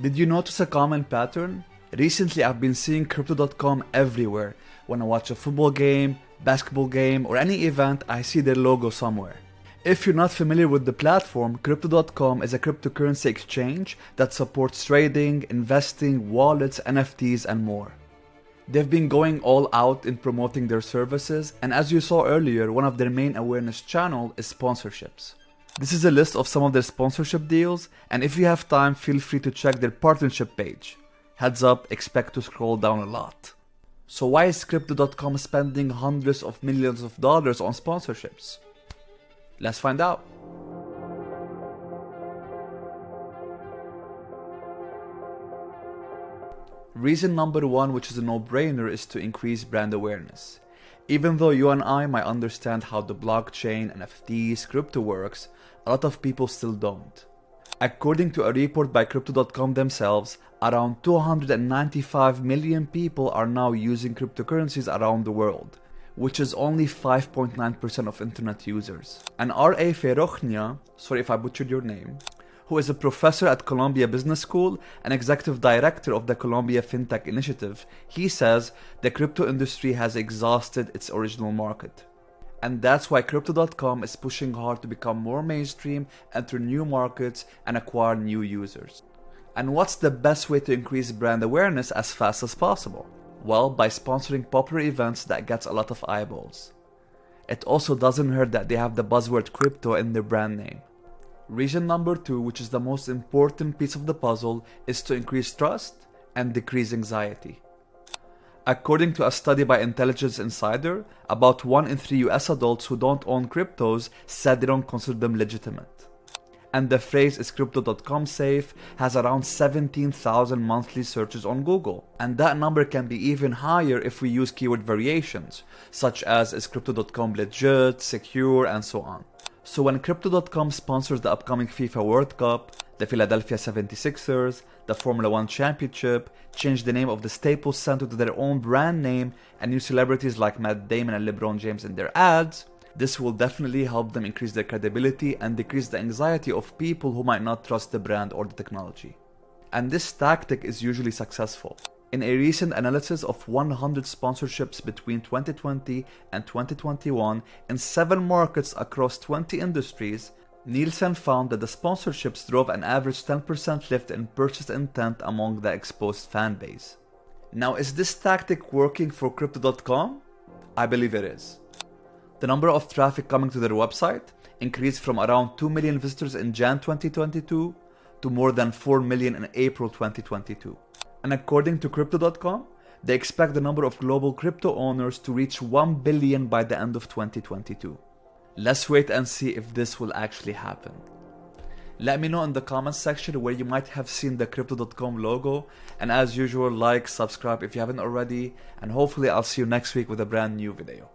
Did you notice a common pattern? Recently I've been seeing Crypto.com everywhere. When I watch a football game, basketball game, or any event, I see their logo somewhere. If you're not familiar with the platform, Crypto.com is a cryptocurrency exchange that supports trading, investing, wallets, NFTs, and more. They've been going all out in promoting their services, and as you saw earlier, one of their main awareness channel is sponsorships. This is a list of some of their sponsorship deals, and if you have time, feel free to check their partnership page. Heads up, expect to scroll down a lot. So why is Crypto.com spending hundreds of millions of dollars on sponsorships? Let's find out. Reason number one, which is a no-brainer, is to increase brand awareness. Even though you and I might understand how the blockchain, NFTs, crypto works, a lot of people still don't. According to a report by Crypto.com themselves, around 295 million people are now using cryptocurrencies around the world, which is only 5.9% of internet users. And R.A. Ferochnia, sorry if I butchered your name, who is a professor at Columbia Business School and executive director of the Columbia FinTech Initiative, he says the crypto industry has exhausted its original market. And that's why Crypto.com is pushing hard to become more mainstream, enter new markets, and acquire new users. And what's the best way to increase brand awareness as fast as possible? Well, by sponsoring popular events that gets a lot of eyeballs. It also doesn't hurt that they have the buzzword crypto in their brand name. Reason number two, which is the most important piece of the puzzle, is to increase trust and decrease anxiety. According to a study by Intelligence Insider, about 1 in 3 US adults who don't own cryptos said they don't consider them legitimate. And the phrase "is Crypto.com safe" has around 17,000 monthly searches on Google. And that number can be even higher if we use keyword variations, such as "is Crypto.com legit," "secure," and so on. So when Crypto.com sponsors the upcoming FIFA World Cup, the Philadelphia 76ers, the Formula 1 Championship, change the name of the Staples Center to their own brand name, and use celebrities like Matt Damon and LeBron James in their ads, this will definitely help them increase their credibility and decrease the anxiety of people who might not trust the brand or the technology. And this tactic is usually successful. In a recent analysis of 100 sponsorships between 2020 and 2021 in 7 markets across 20 industries, Nielsen found that the sponsorships drove an average 10% lift in purchase intent among the exposed fan base. Now, is this tactic working for Crypto.com? I believe it is. The number of traffic coming to their website increased from around 2 million visitors in Jan 2022 to more than 4 million in April 2022. And according to Crypto.com, they expect the number of global crypto owners to reach 1 billion by the end of 2022. Let's wait and see if this will actually happen. Let me know in the comments section where you might have seen the Crypto.com logo, and as usual, like, subscribe if you haven't already, and hopefully I'll see you next week with a brand new video.